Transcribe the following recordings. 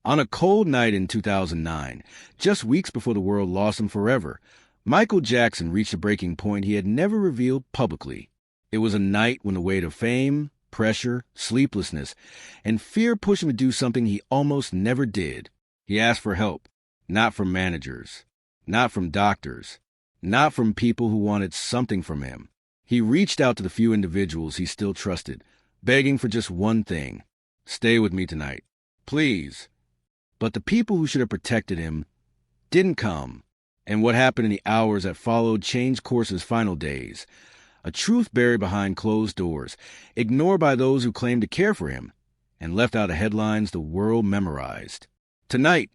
On a cold night in 2009, just weeks before the world lost him forever, Michael Jackson reached a breaking point he had never revealed publicly. It was a night when the weight of fame, pressure, sleeplessness, and fear pushed him to do something he almost never did. He asked for help, not from managers, not from doctors, not from people who wanted something from him. He reached out to the few individuals he still trusted, begging for just one thing: stay with me tonight, please. But the people who should have protected him didn't come, and what happened in the hours that followed changed Corse's final days. A truth buried behind closed doors, ignored by those who claimed to care for him, and left out of headlines the world memorized. Tonight,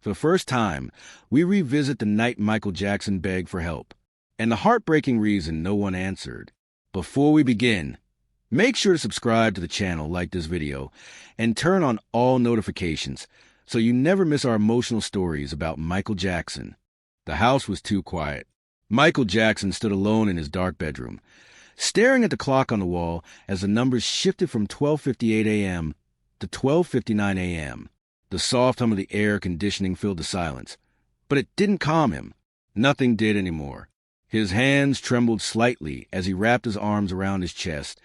for the first time, we revisit the night Michael Jackson begged for help, and the heartbreaking reason no one answered. Before we begin, make sure to subscribe to the channel, like this video, and turn on all notifications so you never miss our emotional stories about Michael Jackson. The house was too quiet. Michael Jackson stood alone in his dark bedroom, staring at the clock on the wall as the numbers shifted from 12:58 a.m. to 12:59 a.m. The soft hum of the air conditioning filled the silence, but it didn't calm him. Nothing did anymore. His hands trembled slightly as he wrapped his arms around his chest,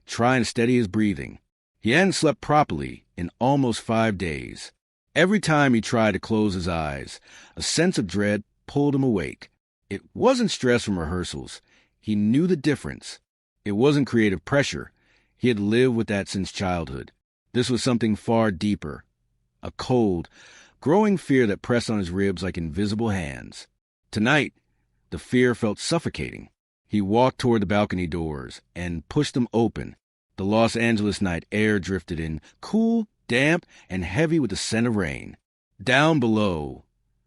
trying to steady his breathing. He hadn't slept properly in almost 5 days. Every time he tried to close his eyes, a sense of dread pulled him awake. It wasn't stress from rehearsals. He knew the difference. It wasn't creative pressure. He had lived with that since childhood. This was something far deeper. A cold, growing fear that pressed on his ribs like invisible hands. Tonight, the fear felt suffocating. He walked toward the balcony doors and pushed them open. The Los Angeles night air drifted in, cool, damp, and heavy with the scent of rain. Down below,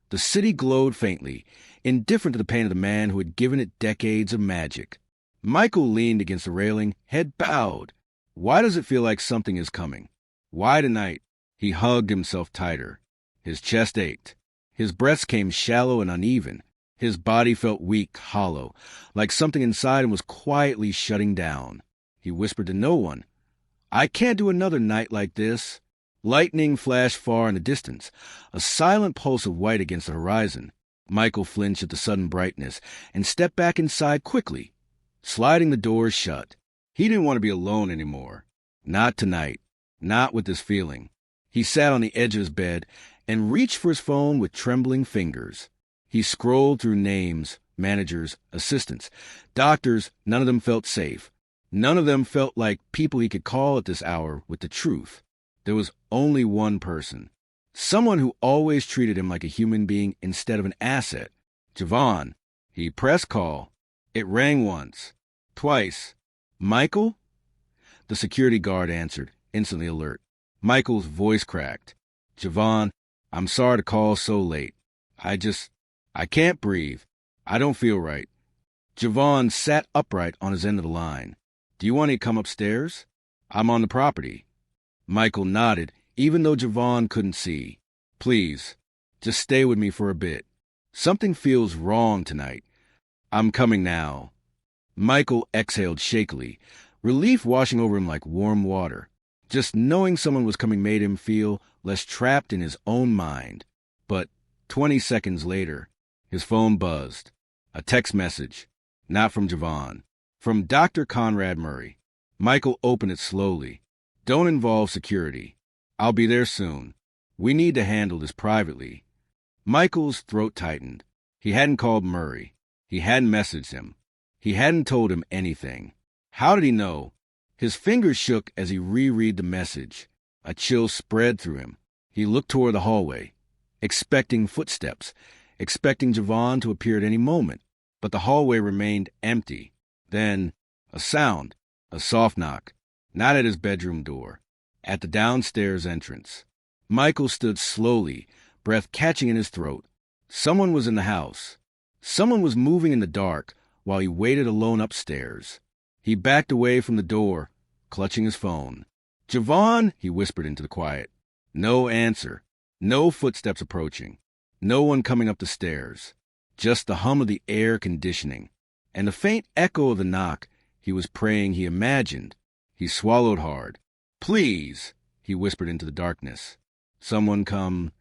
the city glowed faintly, indifferent to the pain of the man who had given it decades of magic. Michael leaned against the railing, head bowed. Why does it feel like something is coming? Why tonight? He hugged himself tighter. His chest ached. His breaths came shallow and uneven. His body felt weak, hollow, like something inside him was quietly shutting down. He whispered to no one, "I can't do another night like this." Lightning flashed far in the distance, a silent pulse of white against the horizon. Michael flinched at the sudden brightness and stepped back inside quickly, sliding the doors shut. He didn't want to be alone anymore. Not tonight. Not with this feeling. He sat on the edge of his bed and reached for his phone with trembling fingers. He scrolled through names, managers, assistants, doctors. None of them felt safe. None of them felt like people he could call at this hour with the truth. There was only one person. Someone who always treated him like a human being instead of an asset. Javon. He pressed call. It rang once. Twice. Michael? The security guard answered, instantly alert. Michael's voice cracked. Javon, I'm sorry to call so late. I can't breathe. I don't feel right. Javon sat upright on his end of the line. Do you want to come upstairs? I'm on the property. Michael nodded, even though Javon couldn't see. Please, just stay with me for a bit. Something feels wrong tonight. I'm coming now. Michael exhaled shakily, relief washing over him like warm water. Just knowing someone was coming made him feel less trapped in his own mind. But 20 seconds later, his phone buzzed. A text message. Not from Javon. From Dr. Conrad Murray. Michael opened it slowly. Don't involve security. I'll be there soon. We need to handle this privately. Michael's throat tightened. He hadn't called Murray. He hadn't messaged him. He hadn't told him anything. How did he know? His fingers shook as he reread the message. A chill spread through him. He looked toward the hallway, expecting footsteps, expecting Javon to appear at any moment. But the hallway remained empty. Then, a sound, a soft knock. Not at his bedroom door, at the downstairs entrance. Michael stood slowly, breath catching in his throat. Someone was in the house. Someone was moving in the dark while he waited alone upstairs. He backed away from the door, clutching his phone. Javon, he whispered into the quiet. No answer. No footsteps approaching. No one coming up the stairs. Just the hum of the air conditioning. And the faint echo of the knock he was praying he imagined. He swallowed hard. Please, he whispered into the darkness. someone come,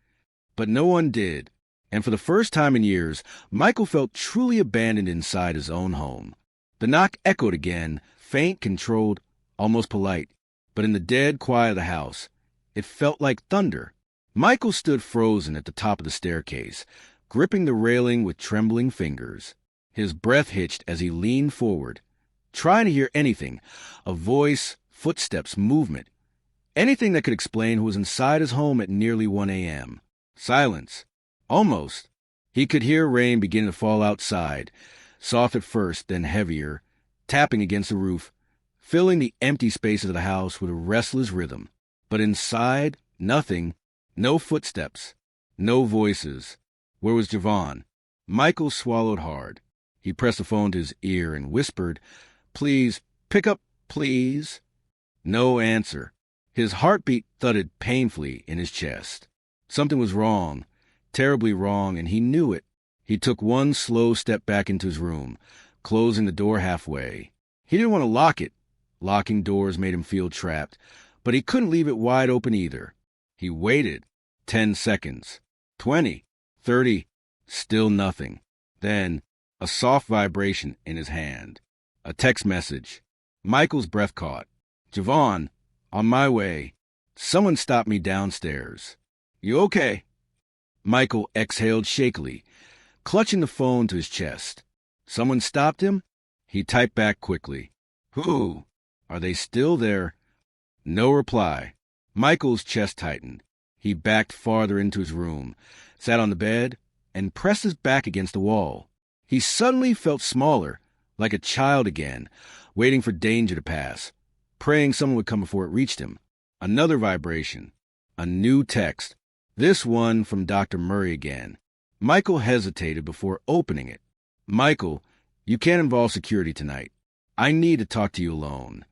but no one did. And for the first time in years, Michael felt truly abandoned inside his own home. The knock echoed again, faint, controlled, almost polite. But in the dead quiet of the house, it felt like thunder. Michael stood frozen at the top of the staircase, gripping the railing with trembling fingers. His breath hitched as he leaned forward, trying to hear anything, a voice, footsteps, movement, anything that could explain who was inside his home at nearly 1 a.m. Silence. Almost. He could hear rain beginning to fall outside, soft at first, then heavier, tapping against the roof, filling the empty spaces of the house with a restless rhythm. But inside, nothing, no footsteps, no voices. Where was Javon? Michael swallowed hard. He pressed the phone to his ear and whispered, "Please, pick up, please." No answer. His heartbeat thudded painfully in his chest. Something was wrong, terribly wrong, and he knew it. He took one slow step back into his room, closing the door halfway. He didn't want to lock it. Locking doors made him feel trapped, but he couldn't leave it wide open either. He waited. 10 seconds. 20. 30. Still nothing. Then, a soft vibration in his hand. A text message. Michael's breath caught. "Javon, on my way. Someone stopped me downstairs. You okay?" Michael exhaled shakily, clutching the phone to his chest. Someone stopped him? He typed back quickly. "Who? Are they still there?" No reply. Michael's chest tightened. He backed farther into his room, sat on the bed, and pressed his back against the wall. He suddenly felt smaller, like a child again, waiting for danger to pass, praying someone would come before it reached him. Another vibration. A new text. This one from Dr. Murray again. Michael hesitated before opening it. "Michael, you can't involve security tonight. I need to talk to you alone."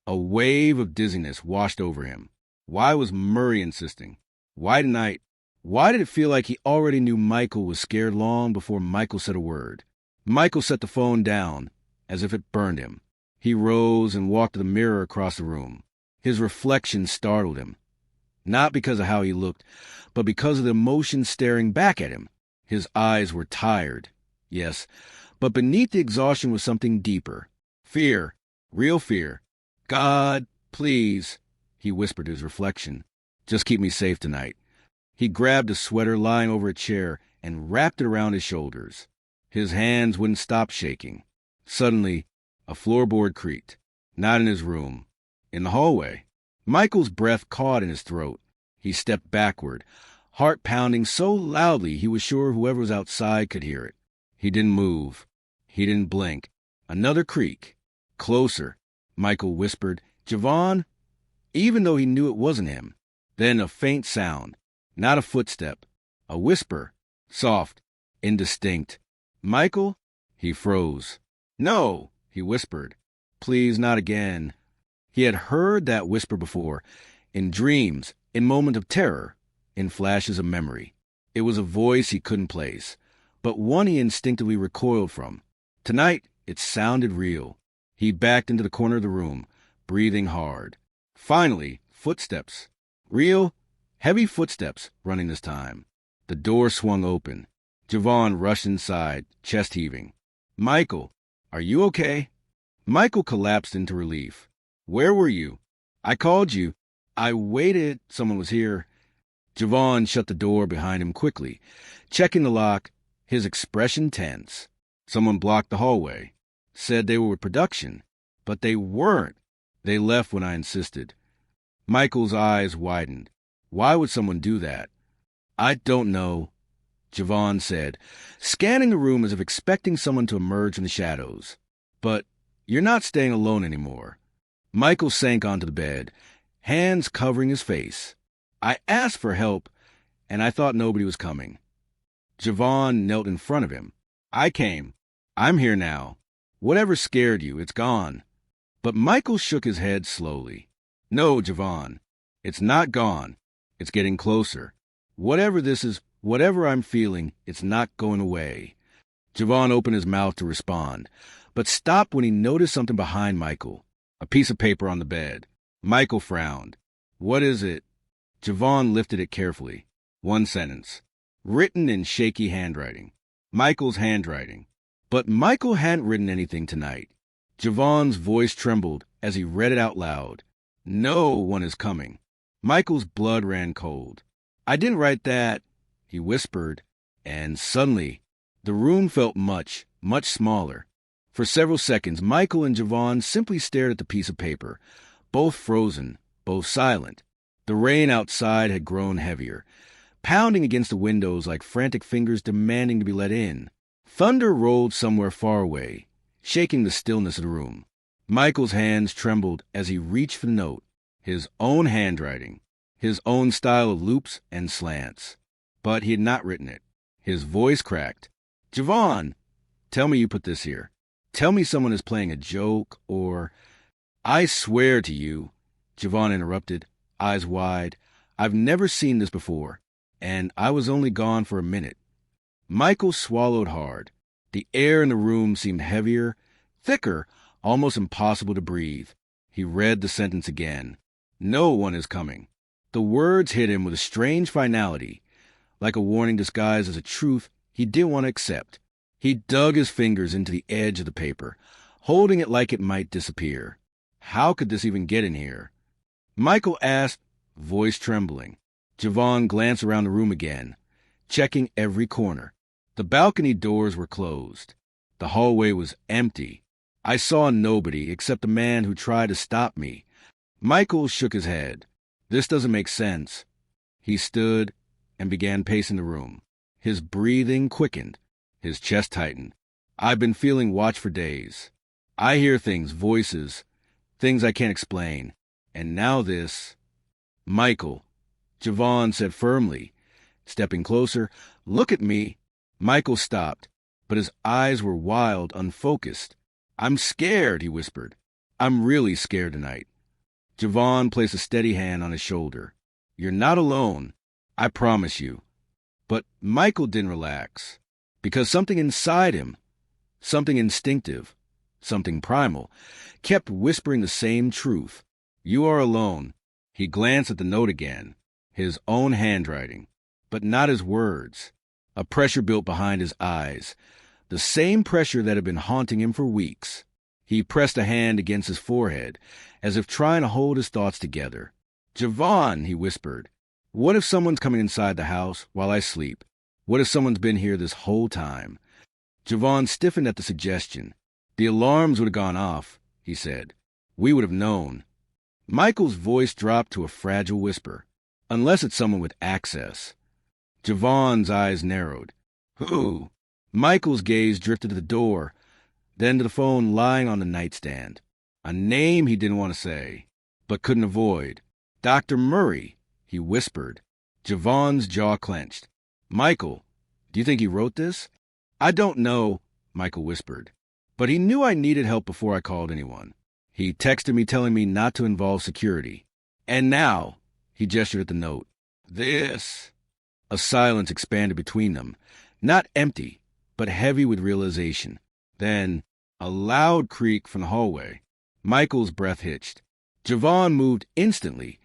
A wave of dizziness washed over him. Why was Murray insisting? Why tonight? Why did it feel like he already knew Michael was scared long before Michael said a word? Michael set the phone down, as if it burned him. He rose and walked to the mirror across the room. His reflection startled him. Not because of how he looked, but because of the emotion staring back at him. His eyes were tired, yes, but beneath the exhaustion was something deeper. Fear. Real fear. "God, please," he whispered to his reflection. "Just keep me safe tonight." He grabbed a sweater lying over a chair and wrapped it around his shoulders. His hands wouldn't stop shaking. Suddenly, a floorboard creaked. Not in his room. In the hallway. Michael's breath caught in his throat. He stepped backward, heart pounding so loudly he was sure whoever was outside could hear it. He didn't move. He didn't blink. Another creak. Closer. Michael whispered, "Javon," even though he knew it wasn't him. Then a faint sound. Not a footstep. A whisper. Soft. Indistinct. "Michael?" He froze. "No," he whispered. "Please, not again." He had heard that whisper before, in dreams, in moments of terror, in flashes of memory. It was a voice he couldn't place, but one he instinctively recoiled from. Tonight, it sounded real. He backed into the corner of the room, breathing hard. Finally, footsteps. Real, heavy footsteps running this time. The door swung open. Javon rushed inside, chest heaving. "Michael, are you okay?" Michael collapsed into relief. "Where were you? I called you. I waited. Someone was here." Javon shut the door behind him quickly, checking the lock, his expression tense. Someone blocked the hallway. Said they were with production, but they weren't. They left when I insisted. Michael's eyes widened. Why would someone do that? "I don't know," Javon said, scanning the room as if expecting someone to emerge from the shadows. "But you're not staying alone anymore." Michael sank onto the bed, hands covering his face. "I asked for help, and I thought nobody was coming." Javon knelt in front of him. "I came. I'm here now. Whatever scared you, it's gone." But Michael shook his head slowly. "No, Javon. It's not gone. It's getting closer. Whatever this is, whatever I'm feeling, it's not going away." Javon opened his mouth to respond, but stopped when he noticed something behind Michael. A piece of paper on the bed. Michael frowned. "What is it?" Javon lifted it carefully. One sentence. Written in shaky handwriting. Michael's handwriting. But Michael hadn't written anything tonight. Javon's voice trembled as he read it out loud. No one is coming. Michael's blood ran cold. I didn't write that, he whispered, and suddenly the room felt much, much smaller. For several seconds, Michael and Javon simply stared at the piece of paper, both frozen, both silent. The rain outside had grown heavier, pounding against the windows like frantic fingers demanding to be let in. Thunder rolled somewhere far away, shaking the stillness of the room. Michael's hands trembled as he reached for the note, his own handwriting, his own style of loops and slants. But he had not written it. His voice cracked. Javon, tell me you put this here. Tell me someone is playing a joke or... I swear to you, Javon interrupted, eyes wide. I've never seen this before, and I was only gone for a minute. Michael swallowed hard. The air in the room seemed heavier, thicker, almost impossible to breathe. He read the sentence again. No one is coming. The words hit him with a strange finality, like a warning disguised as a truth he didn't want to accept. He dug his fingers into the edge of the paper, holding it like it might disappear. How could this even get in here? Michael asked, voice trembling. Javon glanced around the room again, checking every corner. The balcony doors were closed. The hallway was empty. I saw nobody except the man who tried to stop me. Michael shook his head. This doesn't make sense. He stood and began pacing the room. His breathing quickened. His chest tightened. I've been feeling watch for days. I hear things, voices, things I can't explain. And now this. Michael, Javon said firmly, stepping closer. Look at me. Michael stopped, but his eyes were wild, unfocused. I'm scared, he whispered. I'm really scared tonight. Javon placed a steady hand on his shoulder. You're not alone, I promise you. But Michael didn't relax, because something inside him, something instinctive, something primal, kept whispering the same truth. You are alone. He glanced at the note again, his own handwriting, but not his words. A pressure built behind his eyes, the same pressure that had been haunting him for weeks. He pressed a hand against his forehead, as if trying to hold his thoughts together. Javon, he whispered, what if someone's coming inside the house while I sleep? What if someone's been here this whole time? Javon stiffened at the suggestion. The alarms would have gone off, he said. We would have known. Michael's voice dropped to a fragile whisper. Unless it's someone with access. Javon's eyes narrowed. Who? Michael's gaze drifted to the door, then to the phone lying on the nightstand. A name he didn't want to say, but couldn't avoid. Dr. Murray, he whispered. Javon's jaw clenched. Michael, do you think he wrote this? I don't know, Michael whispered. But he knew I needed help before I called anyone. He texted me telling me not to involve security. And now, he gestured at the note. This. A silence expanded between them, not empty, but heavy with realization. Then, a loud creak from the hallway. Michael's breath hitched. Javon moved instantly,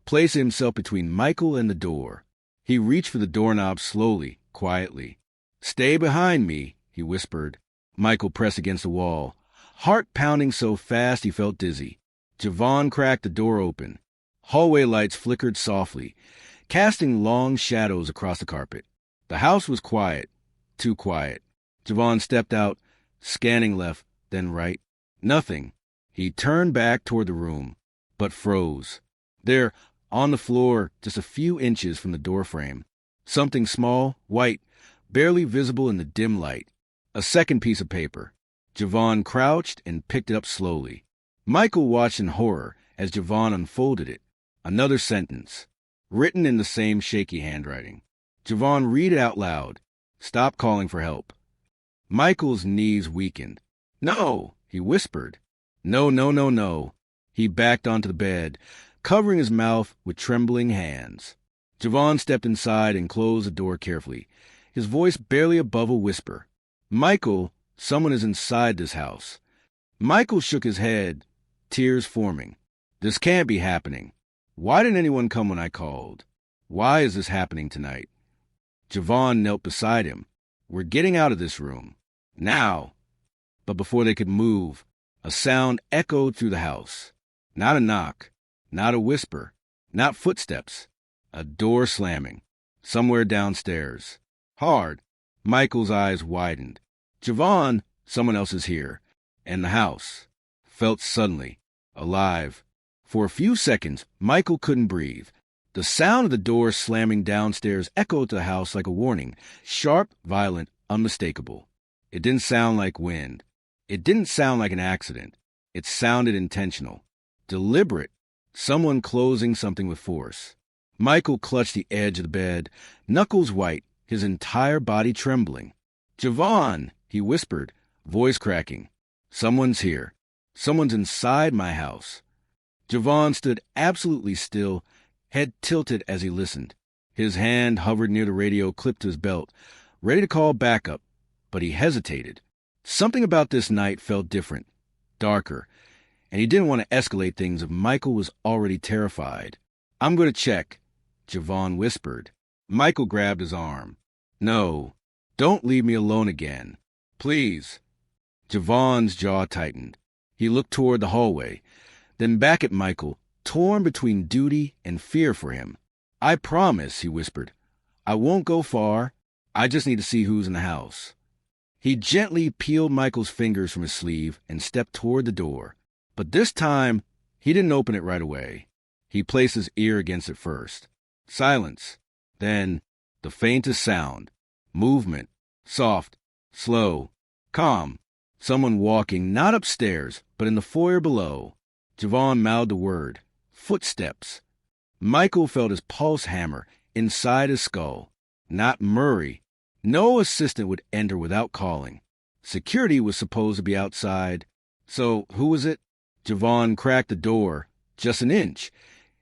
placing himself between Michael and the door. He reached for the doorknob slowly, quietly. Stay behind me, he whispered. Michael pressed against the wall, heart pounding so fast he felt dizzy. Javon cracked the door open. Hallway lights flickered softly, casting long shadows across the carpet. The house was quiet, too quiet. Javon stepped out, scanning left, then right. Nothing. He turned back toward the room, but froze. There, on the floor, just a few inches from the doorframe, something small, white, barely visible in the dim light. A second piece of paper. Javon crouched and picked it up slowly. Michael watched in horror as Javon unfolded it. Another sentence, written in the same shaky handwriting. Javon read it out loud. Stop calling for help. Michael's knees weakened. No, he whispered. No, no, no, no. He backed onto the bed, covering his mouth with trembling hands. Javon stepped inside and closed the door carefully, his voice barely above a whisper. Michael, someone is inside this house. Michael shook his head, tears forming. This can't be happening. Why didn't anyone come when I called? Why is this happening tonight? Javon knelt beside him. We're getting out of this room. Now! But before they could move, a sound echoed through the house. Not a knock, not a whisper, not footsteps. A door slamming. Somewhere downstairs. Hard. Michael's eyes widened. Javon, someone else is here. And the house felt suddenly alive. For a few seconds, Michael couldn't breathe. The sound of the door slamming downstairs echoed to the house like a warning. Sharp, violent, unmistakable. It didn't sound like wind. It didn't sound like an accident. It sounded intentional. Deliberate. Someone closing something with force. Michael clutched the edge of the bed, knuckles white, his entire body trembling. "Javon," he whispered, voice cracking. "Someone's here. Someone's inside my house." Javon stood absolutely still, head tilted as he listened. His hand hovered near the radio clipped to his belt, ready to call backup, but he hesitated. Something about this night felt different, darker, and he didn't want to escalate things if Michael was already terrified. "I'm going to check," Javon whispered. Michael grabbed his arm. "No, don't leave me alone again. Please." Javon's jaw tightened. He looked toward the hallway, then back at Michael, torn between duty and fear for him. "I promise," he whispered. "I won't go far. I just need to see who's in the house." He gently peeled Michael's fingers from his sleeve and stepped toward the door. But this time, he didn't open it right away. He placed his ear against it first. Silence. Then, the faintest sound. Movement. Soft. Slow. Calm. Someone walking, not upstairs, but in the foyer below. Javon mouthed a word. Footsteps. Michael felt his pulse hammer inside his skull. Not Murray. No assistant would enter without calling. Security was supposed to be outside. So, who was it? Javon cracked the door, just an inch,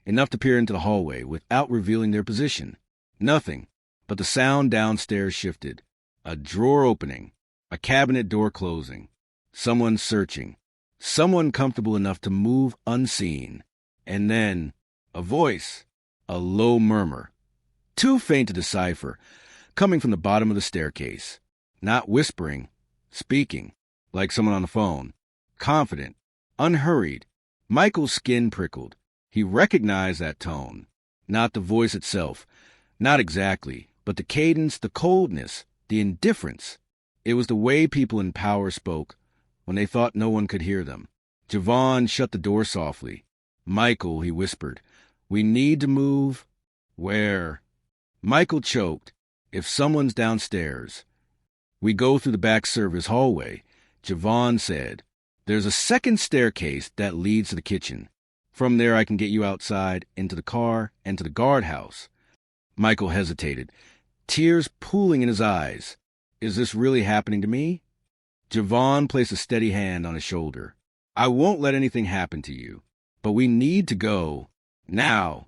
enough to peer into the hallway without revealing their position. Nothing, but the sound downstairs shifted. A drawer opening, a cabinet door closing. Someone searching. Someone comfortable enough to move unseen. And then, a voice, a low murmur. Too faint to decipher, coming from the bottom of the staircase. Not whispering, speaking, like someone on the phone. Confident, unhurried. Michael's skin prickled. He recognized that tone. Not the voice itself. Not exactly, but the cadence, the coldness, the indifference. It was the way people in power spoke when they thought no one could hear them. Javon shut the door softly. "Michael," he whispered, "we need to move." "Where?" Michael choked. "If someone's downstairs." "We go through the back service hallway," Javon said. "There's a second staircase that leads to the kitchen. From there I can get you outside, into the car, and to the guardhouse." Michael hesitated, tears pooling in his eyes. "Is this really happening to me?" Javon placed a steady hand on his shoulder. "I won't let anything happen to you, but we need to go. Now."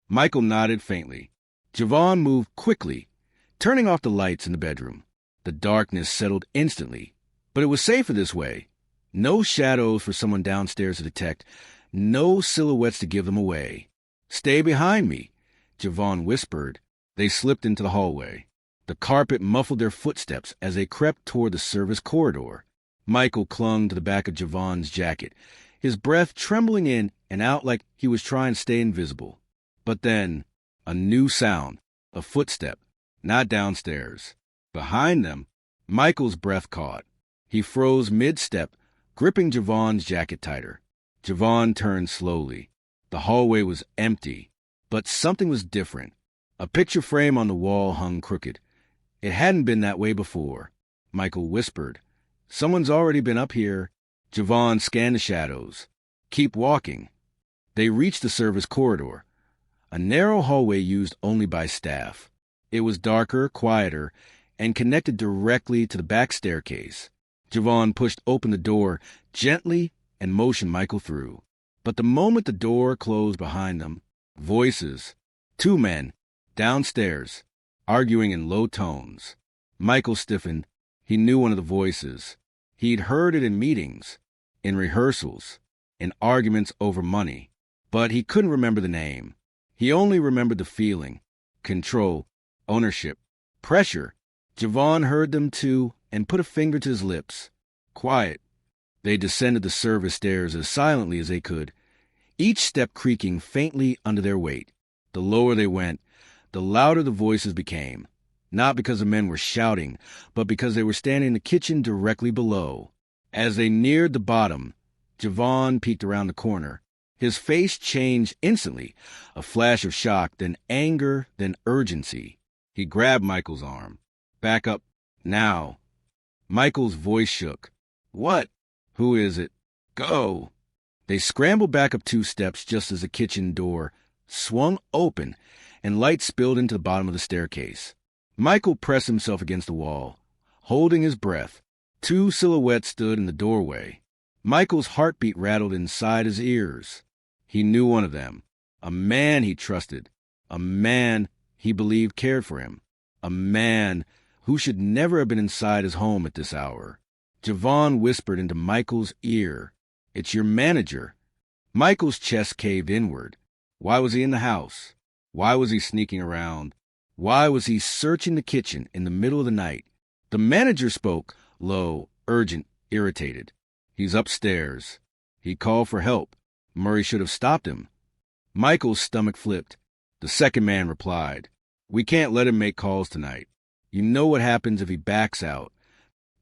Michael nodded faintly. Javon moved quickly, turning off the lights in the bedroom. The darkness settled instantly, but it was safer this way. No shadows for someone downstairs to detect, no silhouettes to give them away. "Stay behind me," Javon whispered. They slipped into the hallway. The carpet muffled their footsteps as they crept toward the service corridor. Michael clung to the back of Javon's jacket, his breath trembling in and out like he was trying to stay invisible. But then, a new sound, a footstep, not downstairs. Behind them, Michael's breath caught. He froze mid-step, gripping Javon's jacket tighter. Javon turned slowly. The hallway was empty, but something was different. A picture frame on the wall hung crooked. It hadn't been that way before. Michael whispered, "Someone's already been up here." Javon scanned the shadows. "Keep walking." They reached the service corridor, a narrow hallway used only by staff. It was darker, quieter, and connected directly to the back staircase. Javon pushed open the door gently and motioned Michael through. But the moment the door closed behind them, voices, two men, downstairs, arguing in low tones. Michael stiffened. He knew one of the voices. He'd heard it in meetings, in rehearsals, in arguments over money. But he couldn't remember the name. He only remembered the feeling. Control, ownership, pressure. Javon heard them too and put a finger to his lips. Quiet. They descended the service stairs as silently as they could, each step creaking faintly under their weight. The lower they went, the louder the voices became, not because the men were shouting, but because they were standing in the kitchen directly below. As they neared the bottom, Javon peeked around the corner. His face changed instantly, a flash of shock, then anger, then urgency. He grabbed Michael's arm. Back up, now. Michael's voice shook. What? Who is it? Go. They scrambled back up 2 steps just as the kitchen door swung open and light spilled into the bottom of the staircase. Michael pressed himself against the wall, holding his breath. 2 silhouettes stood in the doorway. Michael's heartbeat rattled inside his ears. He knew one of them, a man he trusted, a man he believed cared for him, a man who should never have been inside his home at this hour. Javon whispered into Michael's ear, "It's your manager." Michael's chest caved inward. Why was he in the house? Why was he sneaking around? Why was he searching the kitchen in the middle of the night? The manager spoke, low, urgent, irritated. "He's upstairs." He called for help. Murray should have stopped him. Michael's stomach flipped. The second man replied, "We can't let him make calls tonight. You know what happens if he backs out."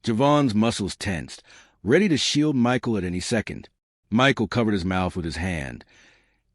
Javon's muscles tensed, ready to shield Michael at any second. Michael covered his mouth with his hand,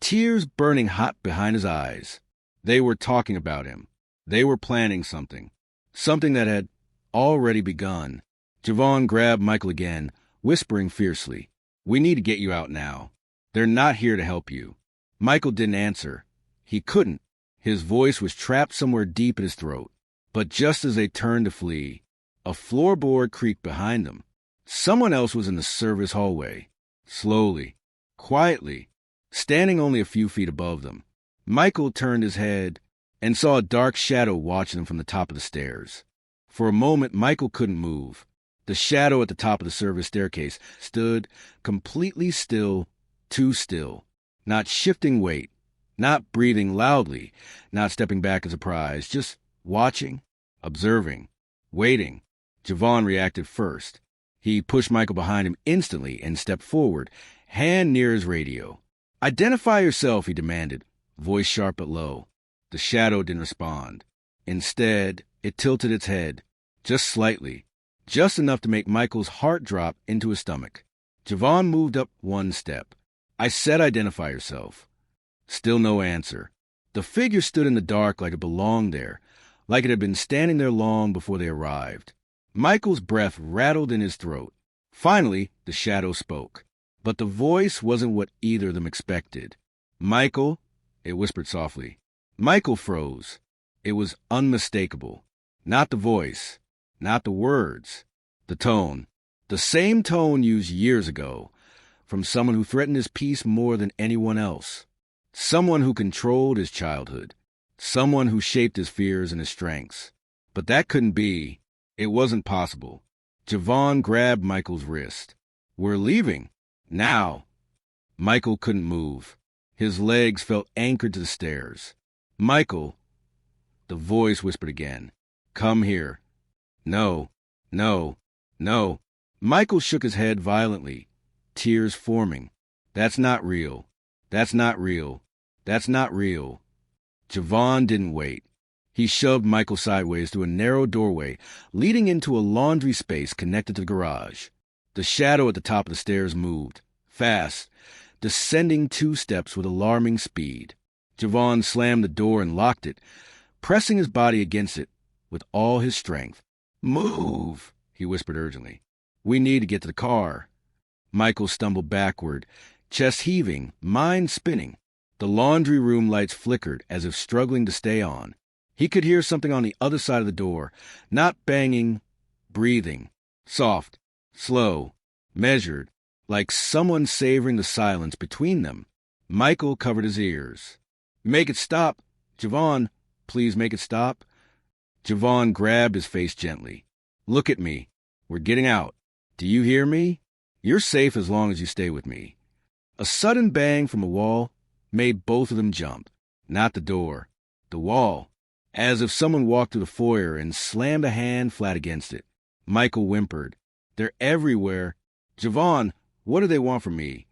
tears burning hot behind his eyes. They were talking about him. They were planning something that had already begun. Javon grabbed Michael again, whispering fiercely, "We need to get you out now. They're not here to help you." Michael didn't answer. He couldn't. His voice was trapped somewhere deep in his throat. But just as they turned to flee, a floorboard creaked behind them. Someone else was in the service hallway, slowly, quietly, standing only a few feet above them. Michael turned his head and saw a dark shadow watching them from the top of the stairs. For a moment, Michael couldn't move. The shadow at the top of the service staircase stood completely still, too still, not shifting weight, not breathing loudly, not stepping back in surprise, just watching, observing, waiting. Javon reacted first. He pushed Michael behind him instantly and stepped forward, hand near his radio. "Identify yourself," he demanded, voice sharp but low. The shadow didn't respond. Instead, it tilted its head, just slightly, just enough to make Michael's heart drop into his stomach. Javon moved up 1 step. "I said identify yourself." Still no answer. The figure stood in the dark like it belonged there, like it had been standing there long before they arrived. Michael's breath rattled in his throat. Finally, the shadow spoke. But the voice wasn't what either of them expected. "Michael," it whispered softly. Michael froze. It was unmistakable. Not the voice, not the words, the tone. The same tone used years ago, from someone who threatened his peace more than anyone else. Someone who controlled his childhood. Someone who shaped his fears and his strengths. But that couldn't be. It wasn't possible. Javon grabbed Michael's wrist. "We're leaving. Now." Michael couldn't move. His legs felt anchored to the stairs. "Michael," the voice whispered again. "Come here." "No, no, no." Michael shook his head violently, tears forming. "That's not real. That's not real. That's not real." Javon didn't wait. He shoved Michael sideways through a narrow doorway leading into a laundry space connected to the garage. The shadow at the top of the stairs moved, fast, descending 2 steps with alarming speed. Javon slammed the door and locked it, pressing his body against it with all his strength. "Move," he whispered urgently. "We need to get to the car." Michael stumbled backward, chest heaving, mind spinning. The laundry room lights flickered as if struggling to stay on. He could hear something on the other side of the door, not banging, breathing, soft, slow, measured, like someone savoring the silence between them. Michael covered his ears. "Make it stop. Javon, please make it stop." Javon grabbed his face gently. "Look at me. We're getting out. Do you hear me? You're safe as long as you stay with me." A sudden bang from a wall made both of them jump. Not the door. The wall. As if someone walked through the foyer and slammed a hand flat against it. Michael whimpered. They're everywhere. Javon, what do they want from me?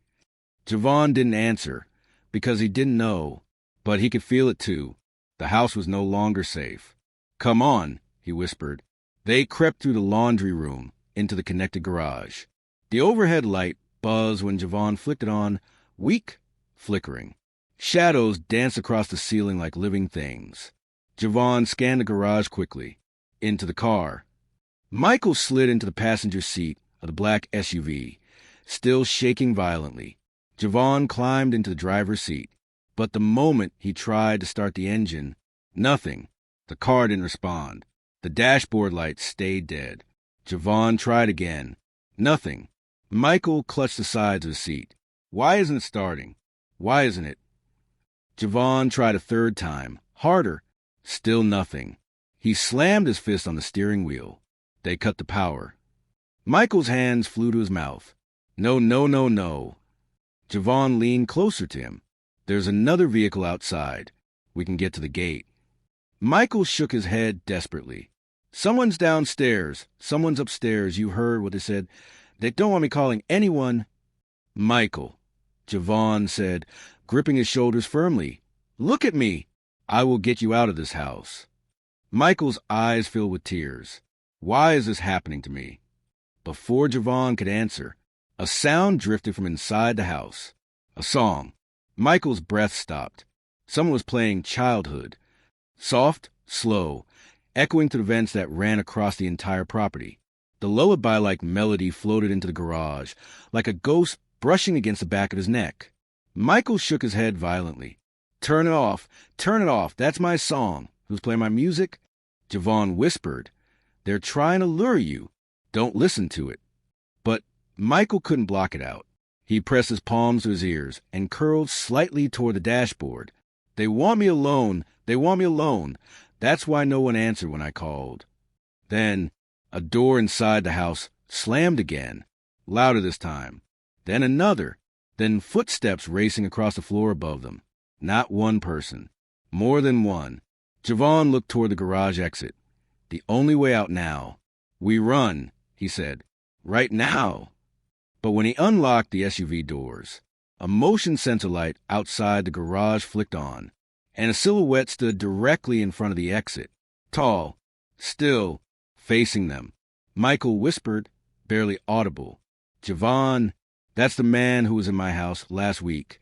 Javon didn't answer, because he didn't know, but he could feel it too. The house was no longer safe. Come on, he whispered. They crept through the laundry room, into the connected garage. The overhead light buzzed when Javon flicked it on, weak, flickering. Shadows danced across the ceiling like living things. Javon scanned the garage quickly. Into the car. Michael slid into the passenger seat of the black SUV, still shaking violently. Javon climbed into the driver's seat, but the moment he tried to start the engine, nothing. The car didn't respond. The dashboard lights stayed dead. Javon tried again. Nothing. Michael clutched the sides of the seat. Why isn't it starting? Why isn't it? Javon tried a third time, harder. Still nothing. He slammed his fist on the steering wheel. They cut the power. Michael's hands flew to his mouth. No, no, no, no. Javon leaned closer to him. There's another vehicle outside. We can get to the gate. Michael shook his head desperately. Someone's downstairs. Someone's upstairs. You heard what they said. They don't want me calling anyone. Michael, Javon said, gripping his shoulders firmly. Look at me. I will get you out of this house. Michael's eyes filled with tears. Why is this happening to me? Before Javon could answer, a sound drifted from inside the house. A song. Michael's breath stopped. Someone was playing Childhood. Soft, slow, echoing to the vents that ran across the entire property. The lullaby-like melody floated into the garage, like a ghost brushing against the back of his neck. Michael shook his head violently. Turn it off. Turn it off. That's my song. Who's playing my music? Javon whispered. They're trying to lure you. Don't listen to it. But Michael couldn't block it out. He pressed his palms to his ears and curled slightly toward the dashboard. They want me alone. They want me alone. That's why no one answered when I called. Then a door inside the house slammed again, louder this time. Then another. Then footsteps racing across the floor above them. Not one person. More than one. Javon looked toward the garage exit. The only way out now. We run, he said. Right now. But when he unlocked the SUV doors, a motion sensor light outside the garage flicked on, and a silhouette stood directly in front of the exit. Tall, still, facing them. Michael whispered, barely audible. Javon, that's the man who was in my house last week.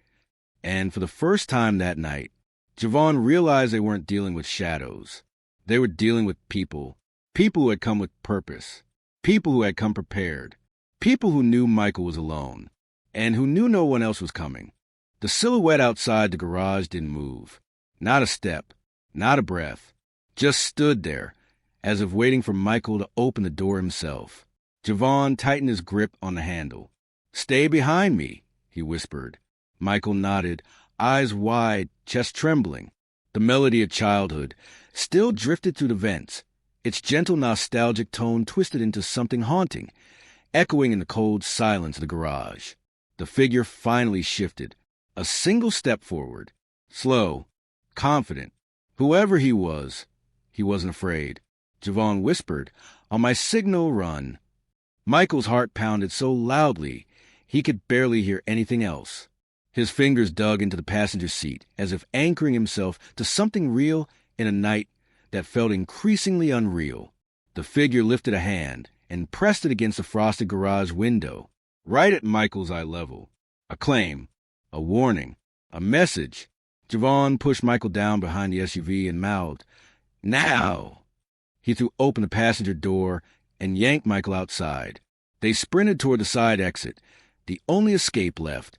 And for the first time that night, Javon realized they weren't dealing with shadows. They were dealing with people. People who had come with purpose. People who had come prepared. People who knew Michael was alone. And who knew no one else was coming. The silhouette outside the garage didn't move. Not a step. Not a breath. Just stood there, as if waiting for Michael to open the door himself. Javon tightened his grip on the handle. Stay behind me, he whispered. Michael nodded, eyes wide, chest trembling. The melody of Childhood still drifted through the vents, its gentle nostalgic tone twisted into something haunting, echoing in the cold silence of the garage. The figure finally shifted, a single step forward, slow, confident. Whoever he wasn't afraid. Javon whispered, on my signal, run. Michael's heart pounded so loudly he could barely hear anything else. His fingers dug into the passenger seat as if anchoring himself to something real in a night that felt increasingly unreal. The figure lifted a hand and pressed it against the frosted garage window, right at Michael's eye level. A claim, a warning, a message. Javon pushed Michael down behind the SUV and mouthed, now! He threw open the passenger door and yanked Michael outside. They sprinted toward the side exit, the only escape left,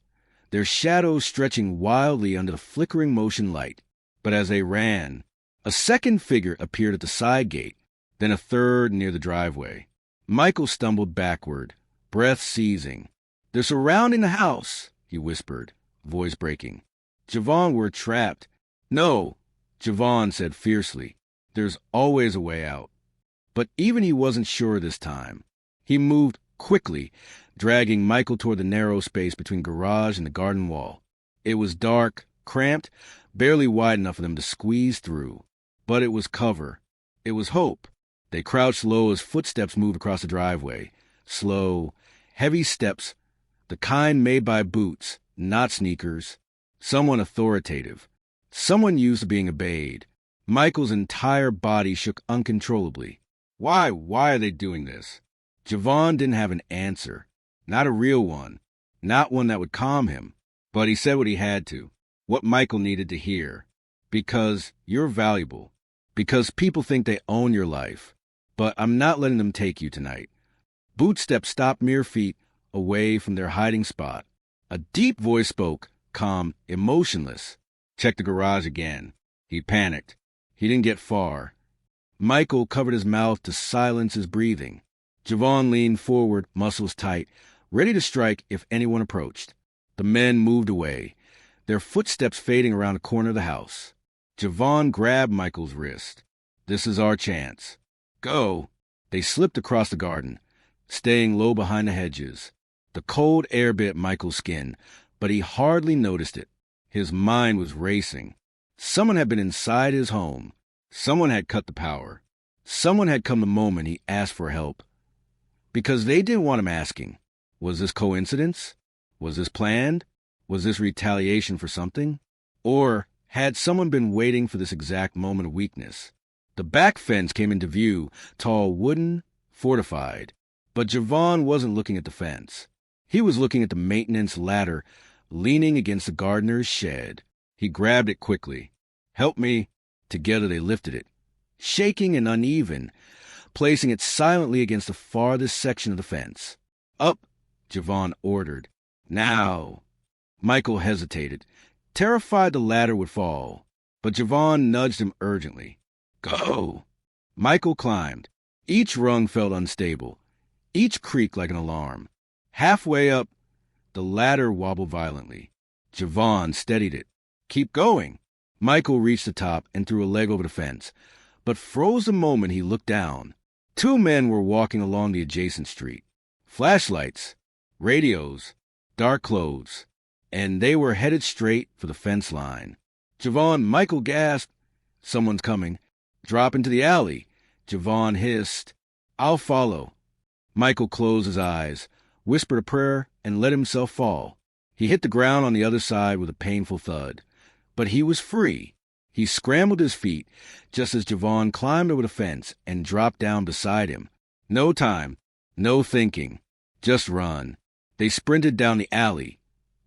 their shadows stretching wildly under the flickering motion light. But as they ran, a second figure appeared at the side gate, then a third near the driveway. Michael stumbled backward, breath seizing. They're surrounding the house, he whispered, voice breaking. Javon, we're trapped. No, Javon said fiercely. There's always a way out. But even he wasn't sure this time. He moved quickly, dragging Michael toward the narrow space between garage and the garden wall. It was dark, cramped, barely wide enough for them to squeeze through. But it was cover. It was hope. They crouched low as footsteps moved across the driveway. Slow, heavy steps, the kind made by boots, not sneakers. Someone authoritative. Someone used to being obeyed. Michael's entire body shook uncontrollably. Why are they doing this? Javon didn't have an answer. Not a real one. Not one that would calm him. But he said what he had to. What Michael needed to hear. Because you're valuable. Because people think they own your life. But I'm not letting them take you tonight. Bootsteps stopped mere feet away from their hiding spot. A deep voice spoke, calm, emotionless. Check the garage again. He panicked. He didn't get far. Michael covered his mouth to silence his breathing. Javon leaned forward, muscles tight, ready to strike if anyone approached. The men moved away, their footsteps fading around the corner of the house. Javon grabbed Michael's wrist. This is our chance. Go. They slipped across the garden, staying low behind the hedges. The cold air bit Michael's skin, but he hardly noticed it. His mind was racing. Someone had been inside his home. Someone had cut the power. Someone had come the moment he asked for help. Because they didn't want him asking. Was this coincidence? Was this planned? Was this retaliation for something? Or had someone been waiting for this exact moment of weakness? The back fence came into view, tall, wooden, fortified. But Javon wasn't looking at the fence. He was looking at the maintenance ladder leaning against the gardener's shed. He grabbed it quickly. Help me. Together they lifted it, shaking and uneven, placing it silently against the farthest section of the fence. Up, Javon ordered. Now. Michael hesitated, terrified the ladder would fall, but Javon nudged him urgently. Go. Michael climbed. Each rung felt unstable, each creaked like an alarm. Halfway up, the ladder wobbled violently. Javon steadied it. Keep going. Michael reached the top and threw a leg over the fence, but froze the moment he looked down. Two men were walking along the adjacent street. Flashlights, radios, dark clothes, and they were headed straight for the fence line. Javon, Michael gasped. Someone's coming. Drop into the alley. Javon hissed. I'll follow. Michael closed his eyes, whispered a prayer, and let himself fall. He hit the ground on the other side with a painful thud. But he was free. He scrambled his feet just as Javon climbed over the fence and dropped down beside him. No time, no thinking, just run. They sprinted down the alley,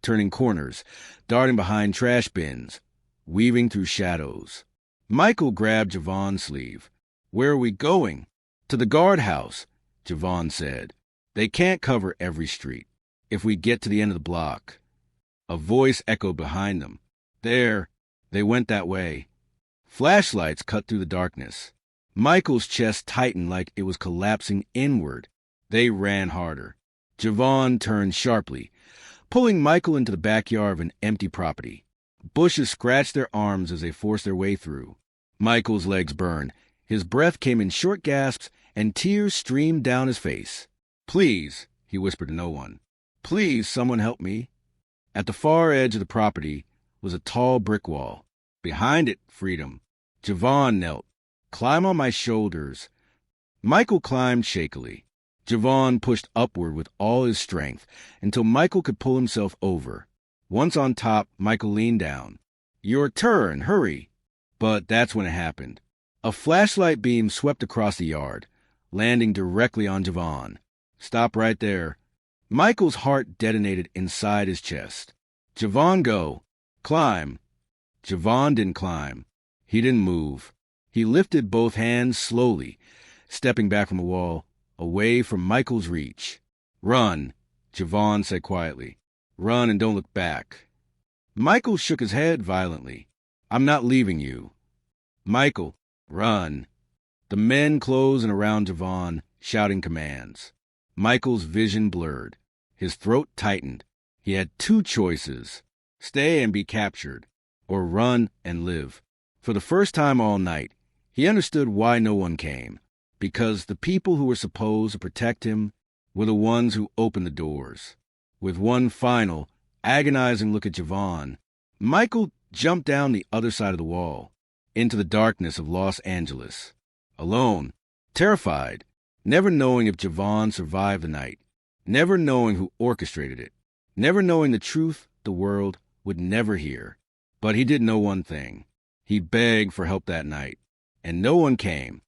turning corners, darting behind trash bins, weaving through shadows. Michael grabbed Javon's sleeve. Where are we going? To the guardhouse, Javon said. They can't cover every street. If we get to the end of the block. A voice echoed behind them. There, they went that way. Flashlights cut through the darkness. Michael's chest tightened like it was collapsing inward. They ran harder. Javon turned sharply, pulling Michael into the backyard of an empty property. Bushes scratched their arms as they forced their way through. Michael's legs burned. His breath came in short gasps, and tears streamed down his face. Please, he whispered to no one. Please, someone help me. At the far edge of the property was a tall brick wall. Behind it, freedom. Javon knelt. Climb on my shoulders. Michael climbed shakily. Javon pushed upward with all his strength until Michael could pull himself over. Once on top, Michael leaned down. Your turn, hurry. But that's when it happened. A flashlight beam swept across the yard, landing directly on Javon. Stop right there. Michael's heart detonated inside his chest. Javon, go. Climb. Javon didn't climb. He didn't move. He lifted both hands slowly, stepping back from the wall, away from Michael's reach. Run, Javon said quietly. Run and don't look back. Michael shook his head violently. I'm not leaving you. Michael, run. The men closed in around Javon, shouting commands. Michael's vision blurred. His throat tightened. He had two choices. Stay and be captured, or run and live. For the first time all night, he understood why no one came. Because the people who were supposed to protect him were the ones who opened the doors. With one final, agonizing look at Javon, Michael jumped down the other side of the wall, into the darkness of Los Angeles. Alone, terrified, never knowing if Javon survived the night, never knowing who orchestrated it, never knowing the truth the world would never hear. But he did know one thing. He begged for help that night, and no one came.